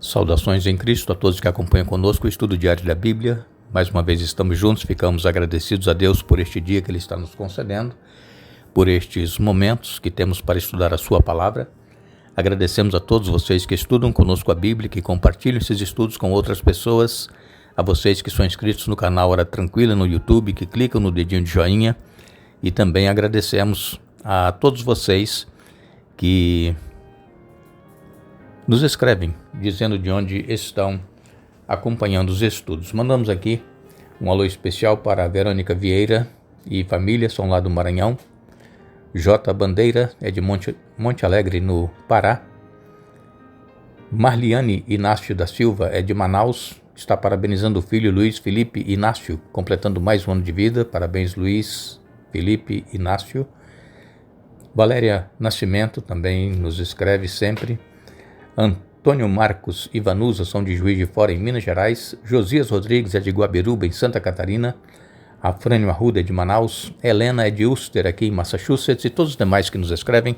Saudações em Cristo a todos que acompanham conosco o estudo diário da Bíblia. Mais uma vez estamos juntos, ficamos agradecidos a Deus por este dia que Ele está nos concedendo, por estes momentos que temos para estudar a Sua Palavra. Agradecemos a todos vocês que estudam conosco a Bíblia, que compartilham esses estudos com outras pessoas, a vocês que são inscritos no canal Hora Tranquila no YouTube, que clicam no dedinho de joinha, e também agradecemos a todos vocês que nos escrevem, dizendo de onde estão acompanhando os estudos. Mandamos aqui um alô especial para a Verônica Vieira e família, são lá do Maranhão. J. Bandeira é de Monte Alegre, no Pará. Marliane Inácio da Silva é de Manaus, está parabenizando o filho Luiz Felipe Inácio, completando mais um ano de vida. Parabéns, Luiz Felipe Inácio. Valéria Nascimento também nos escreve sempre. Antônio Marcos e Vanusa são de Juiz de Fora, em Minas Gerais. Josias Rodrigues é de Guabiruba, em Santa Catarina. Afrânio Arruda é de Manaus. Helena é de Ulster, aqui em Massachusetts. E todos os demais que nos escrevem,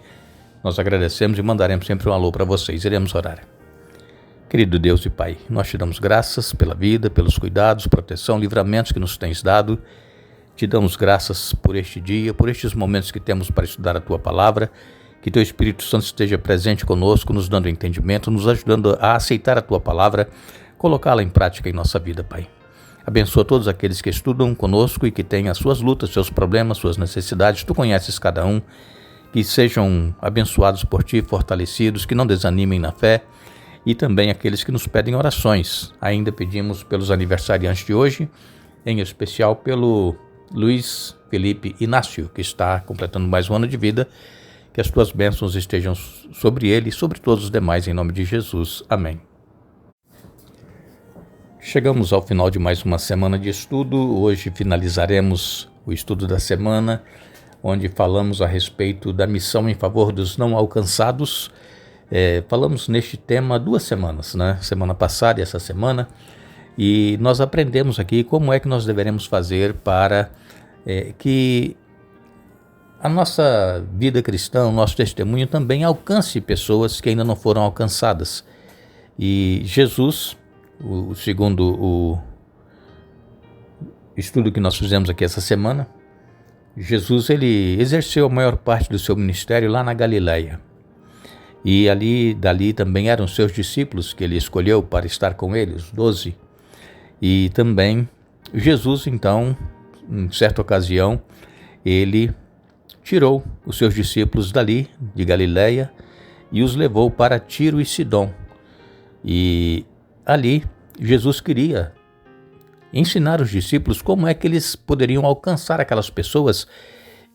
nós agradecemos e mandaremos sempre um alô para vocês. Iremos orar. Querido Deus e Pai, nós te damos graças pela vida, pelos cuidados, proteção, livramentos que nos tens dado. Te damos graças por este dia, por estes momentos que temos para estudar a Tua Palavra. Que Teu Espírito Santo esteja presente conosco, nos dando entendimento, nos ajudando a aceitar a Tua Palavra, colocá-la em prática em nossa vida, Pai. Abençoa todos aqueles que estudam conosco e que têm as suas lutas, seus problemas, suas necessidades. Tu conheces cada um. Que sejam abençoados por Ti, fortalecidos, que não desanimem na fé. E também aqueles que nos pedem orações. Ainda pedimos pelos aniversariantes de hoje, em especial pelo Luiz Felipe Inácio, que está completando mais um ano de vida. Que as Tuas bênçãos estejam sobre ele e sobre todos os demais, em nome de Jesus. Amém. Chegamos ao final de mais uma semana de estudo. Hoje finalizaremos o estudo da semana, onde falamos a respeito da missão em favor dos não alcançados. Falamos neste tema 2 semanas, né? Semana passada e essa semana. E nós aprendemos aqui como é que nós deveremos fazer para que a nossa vida cristã, o nosso testemunho também alcance pessoas que ainda não foram alcançadas. E Jesus, segundo o estudo que nós fizemos aqui essa semana, Jesus ele exerceu a maior parte do seu ministério lá na Galileia. E dali também eram seus discípulos que ele escolheu para estar com ele, os 12. E também Jesus, então, em certa ocasião, ele tirou os seus discípulos dali, de Galileia, e os levou para Tiro e Sidom. E ali, Jesus queria ensinar os discípulos como é que eles poderiam alcançar aquelas pessoas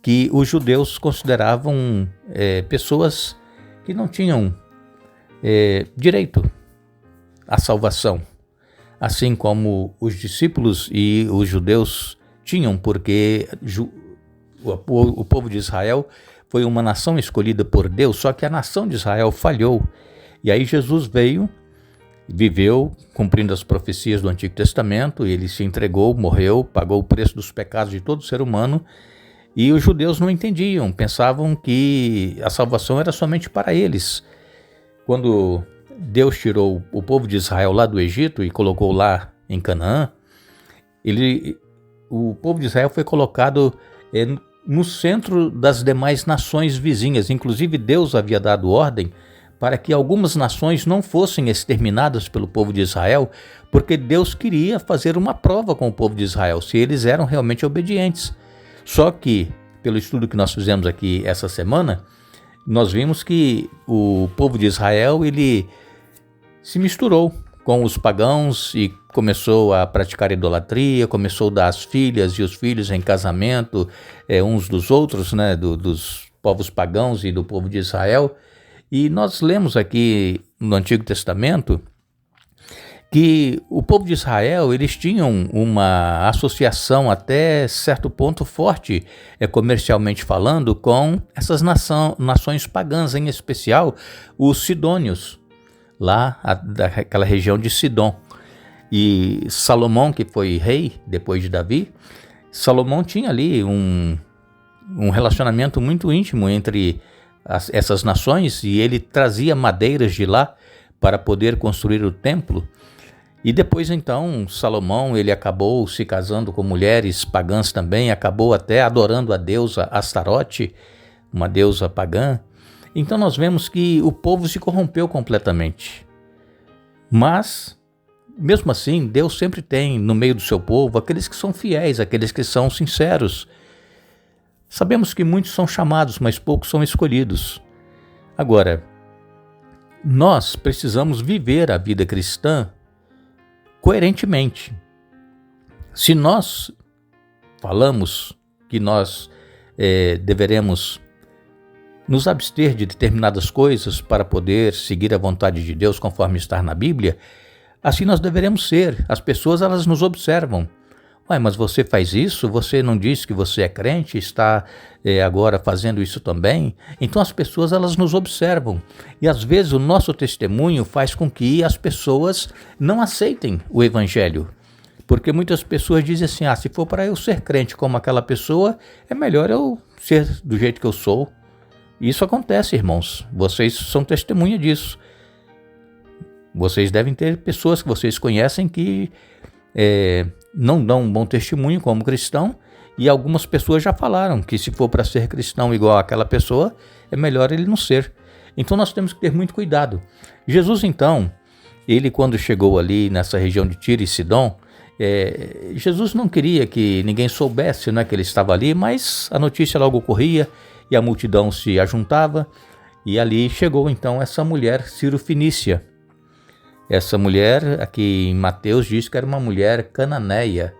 que os judeus consideravam pessoas que não tinham direito à salvação, assim como os discípulos e os judeus tinham, porque o povo de Israel foi uma nação escolhida por Deus, só que a nação de Israel falhou. E aí Jesus veio, viveu cumprindo as profecias do Antigo Testamento, ele se entregou, morreu, pagou o preço dos pecados de todo ser humano, e os judeus não entendiam, pensavam que a salvação era somente para eles. Quando Deus tirou o povo de Israel lá do Egito e colocou lá em Canaã, o povo de Israel foi colocado no centro das demais nações vizinhas. Inclusive Deus havia dado ordem para que algumas nações não fossem exterminadas pelo povo de Israel, porque Deus queria fazer uma prova com o povo de Israel, se eles eram realmente obedientes. Só que, pelo estudo que nós fizemos aqui essa semana, nós vimos que o povo de Israel ele se misturou com os pagãos e começou a praticar idolatria, começou a dar as filhas e os filhos em casamento uns dos outros, né, dos povos pagãos e do povo de Israel. E nós lemos aqui no Antigo Testamento que o povo de Israel, eles tinham uma associação até certo ponto forte, comercialmente falando, com essas nações pagãs, em especial os sidônios, lá daquela região de Sidom. E Salomão, que foi rei depois de Davi, Salomão tinha ali um relacionamento muito íntimo entre essas nações, e ele trazia madeiras de lá para poder construir o templo. E depois então Salomão, ele acabou se casando com mulheres pagãs também, acabou até adorando a deusa Astarote, uma deusa pagã. Então nós vemos que o povo se corrompeu completamente. Mas, mesmo assim, Deus sempre tem no meio do seu povo aqueles que são fiéis, aqueles que são sinceros. Sabemos que muitos são chamados, mas poucos são escolhidos. Agora, nós precisamos viver a vida cristã coerentemente. Se nós falamos que nós deveremos nos abster de determinadas coisas para poder seguir a vontade de Deus conforme está na Bíblia, assim nós deveremos ser. As pessoas, elas nos observam. Ué, mas você faz isso? Você não disse que você é crente? Está agora fazendo isso também? Então as pessoas, elas nos observam. E às vezes o nosso testemunho faz com que as pessoas não aceitem o Evangelho. Porque muitas pessoas dizem assim, se for para eu ser crente como aquela pessoa, é melhor eu ser do jeito que eu sou. Isso acontece, irmãos. Vocês são testemunha disso. Vocês devem ter pessoas que vocês conhecem que não dão um bom testemunho como cristão, e algumas pessoas já falaram que se for para ser cristão igual àquela pessoa, é melhor ele não ser. Então nós temos que ter muito cuidado. Jesus então, ele quando chegou ali nessa região de Tiro e Sidom, Jesus não queria que ninguém soubesse, que ele estava ali, mas a notícia logo corria e a multidão se ajuntava, e ali chegou então essa mulher Ciro-Fenícia. Essa mulher, aqui em Mateus, diz que era uma mulher cananeia.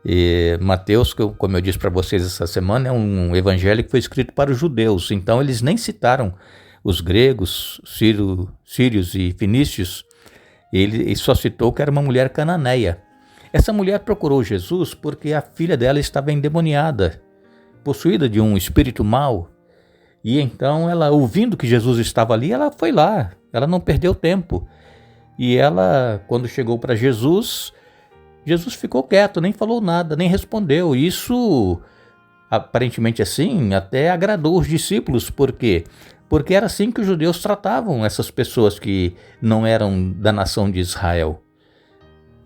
E Mateus, como eu disse para vocês essa semana, é um evangelho que foi escrito para os judeus. Então eles nem citaram os gregos, sírios e fenícios. Ele só citou que era uma mulher cananeia. Essa mulher procurou Jesus porque a filha dela estava endemoniada, possuída de um espírito mau. E então ela, ouvindo que Jesus estava ali, ela foi lá. Ela não perdeu tempo. E ela, quando chegou para Jesus, Jesus ficou quieto, nem falou nada, nem respondeu. Isso, aparentemente assim, até agradou os discípulos. Por quê? Porque era assim que os judeus tratavam essas pessoas que não eram da nação de Israel.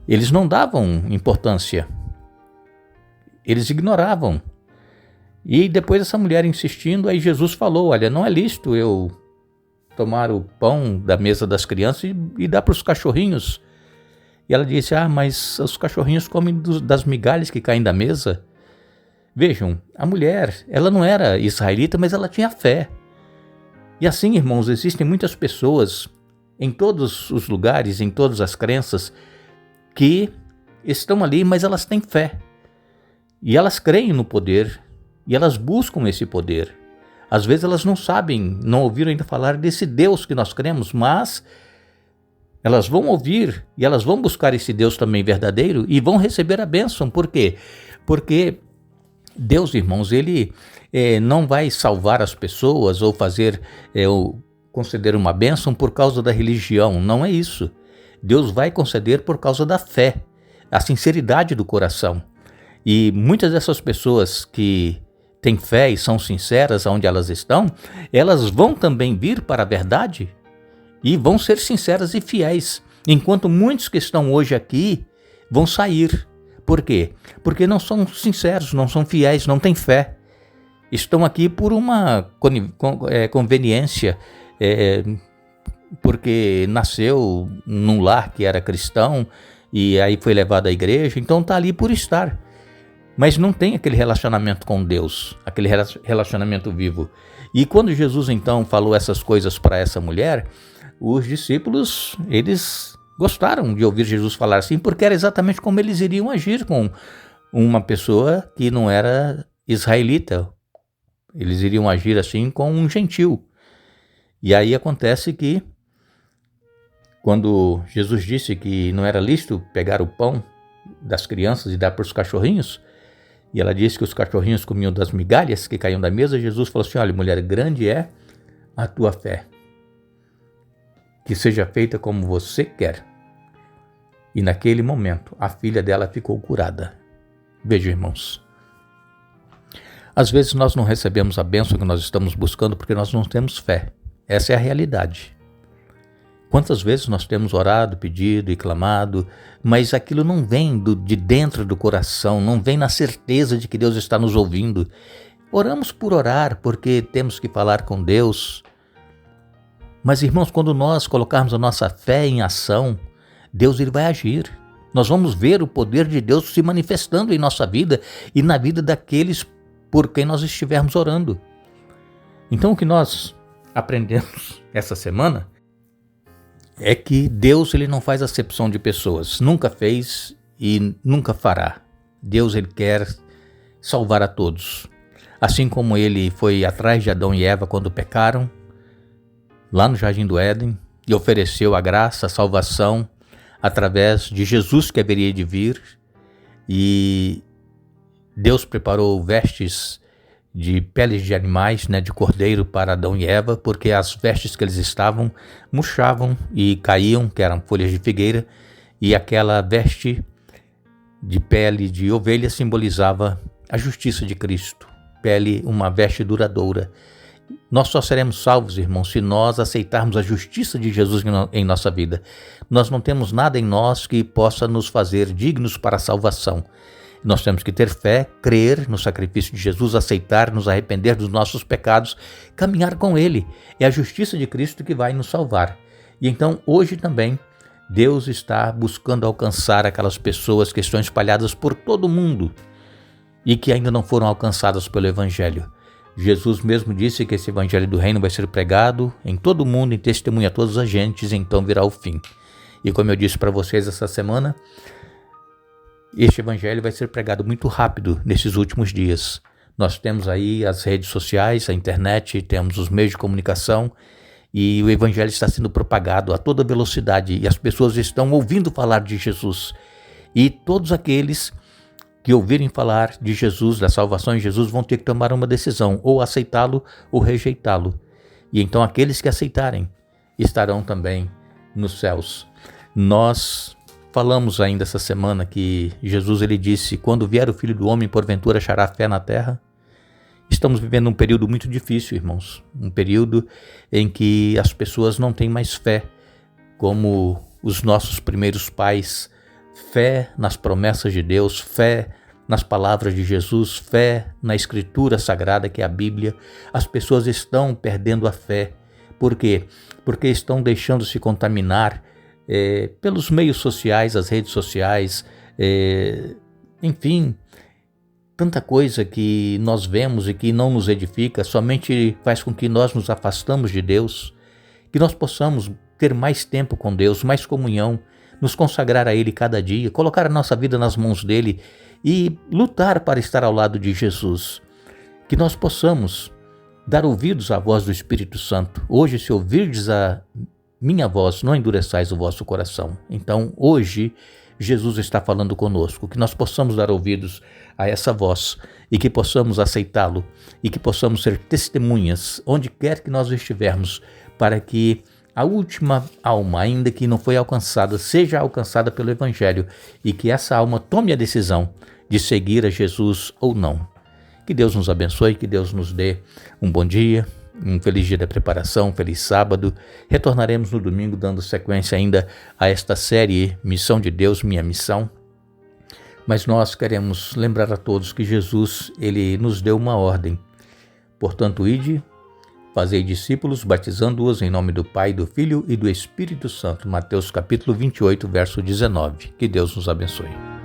Eles não davam importância. Eles ignoravam. E depois essa mulher insistindo, aí Jesus falou, olha, não é lícito eu tomar o pão da mesa das crianças e dar para os cachorrinhos. E ela disse, mas os cachorrinhos comem das migalhas que caem da mesa. Vejam, a mulher, ela não era israelita, mas ela tinha fé. E assim, irmãos, existem muitas pessoas em todos os lugares, em todas as crenças, que estão ali, mas elas têm fé. E elas creem no poder, e elas buscam esse poder. Às vezes elas não sabem, não ouviram ainda falar desse Deus que nós cremos, mas elas vão ouvir e elas vão buscar esse Deus também verdadeiro e vão receber a bênção. Por quê? Porque Deus, irmãos, ele não vai salvar as pessoas ou conceder uma bênção por causa da religião. Não é isso. Deus vai conceder por causa da fé, a sinceridade do coração. E muitas dessas pessoas que têm fé e são sinceras onde elas estão, elas vão também vir para a verdade e vão ser sinceras e fiéis, enquanto muitos que estão hoje aqui vão sair. Por quê? Porque não são sinceros, não são fiéis, não têm fé. Estão aqui por uma conveniência, porque nasceu num lar que era cristão e aí foi levado à igreja, então está ali por estar. Mas não tem aquele relacionamento com Deus, aquele relacionamento vivo. E quando Jesus então falou essas coisas para essa mulher, os discípulos, eles gostaram de ouvir Jesus falar assim, porque era exatamente como eles iriam agir com uma pessoa que não era israelita. Eles iriam agir assim com um gentil. E aí acontece que, quando Jesus disse que não era lícito pegar o pão das crianças e dar para os cachorrinhos, e ela disse que os cachorrinhos comiam das migalhas que caíam da mesa, Jesus falou assim, olha, mulher, grande é a tua fé. Que seja feita como você quer. E naquele momento, a filha dela ficou curada. Veja, irmãos. Às vezes nós não recebemos a bênção que nós estamos buscando porque nós não temos fé. Essa é a realidade. Quantas vezes nós temos orado, pedido e clamado, mas aquilo não vem de dentro do coração, não vem na certeza de que Deus está nos ouvindo. Oramos por orar, porque temos que falar com Deus. Mas, irmãos, quando nós colocarmos a nossa fé em ação, Deus ele vai agir. Nós vamos ver o poder de Deus se manifestando em nossa vida e na vida daqueles por quem nós estivermos orando. Então, o que nós aprendemos essa semana é que Deus ele não faz acepção de pessoas, nunca fez e nunca fará. Deus ele quer salvar a todos. Assim como ele foi atrás de Adão e Eva quando pecaram, lá no Jardim do Éden, e ofereceu a graça, a salvação, através de Jesus que haveria de vir, e Deus preparou vestes de peles de animais, de cordeiro para Adão e Eva, porque as vestes que eles estavam murchavam e caíam, que eram folhas de figueira, e aquela veste de pele de ovelha simbolizava a justiça de Cristo, uma veste duradoura. Nós só seremos salvos, irmãos, se nós aceitarmos a justiça de Jesus em nossa vida. Nós não temos nada em nós que possa nos fazer dignos para a salvação. Nós temos que ter fé, crer no sacrifício de Jesus, aceitar, nos arrepender dos nossos pecados, caminhar com Ele. É a justiça de Cristo que vai nos salvar. E então, hoje também, Deus está buscando alcançar aquelas pessoas que estão espalhadas por todo o mundo e que ainda não foram alcançadas pelo Evangelho. Jesus mesmo disse que esse Evangelho do Reino vai ser pregado em todo o mundo, em testemunho a todas as gentes, então virá o fim. E como eu disse para vocês essa semana, este Evangelho vai ser pregado muito rápido nesses últimos dias. Nós temos aí as redes sociais, a internet, temos os meios de comunicação e o Evangelho está sendo propagado a toda velocidade e as pessoas estão ouvindo falar de Jesus. E todos aqueles que ouvirem falar de Jesus, da salvação em Jesus, vão ter que tomar uma decisão, ou aceitá-lo ou rejeitá-lo. E então aqueles que aceitarem estarão também nos céus. Nós falamos ainda essa semana que Jesus ele disse, quando vier o Filho do Homem, porventura achará fé na terra? Estamos vivendo um período muito difícil, irmãos. Um período em que as pessoas não têm mais fé, como os nossos primeiros pais. Fé nas promessas de Deus, fé nas palavras de Jesus, fé na Escritura Sagrada, que é a Bíblia. As pessoas estão perdendo a fé. Por quê? Porque estão deixando-se contaminar pelos meios sociais, as redes sociais, enfim, tanta coisa que nós vemos e que não nos edifica, somente faz com que nós nos afastamos de Deus, que nós possamos ter mais tempo com Deus, mais comunhão, nos consagrar a Ele cada dia, colocar a nossa vida nas mãos dEle e lutar para estar ao lado de Jesus. Que nós possamos dar ouvidos à voz do Espírito Santo. Hoje, se ouvirdes a minha voz, não endureçais o vosso coração. Então, hoje, Jesus está falando conosco, que nós possamos dar ouvidos a essa voz e que possamos aceitá-lo e que possamos ser testemunhas onde quer que nós estivermos, para que a última alma, ainda que não foi alcançada, seja alcançada pelo Evangelho e que essa alma tome a decisão de seguir a Jesus ou não. Que Deus nos abençoe, que Deus nos dê um bom dia, um feliz dia da preparação, um feliz sábado. Retornaremos no domingo dando sequência ainda a esta série Missão de Deus, Minha Missão. Mas nós queremos lembrar a todos que Jesus, ele nos deu uma ordem. Portanto, ide, fazei discípulos, batizando-os em nome do Pai, do Filho e do Espírito Santo. Mateus capítulo 28, verso 19. Que Deus nos abençoe.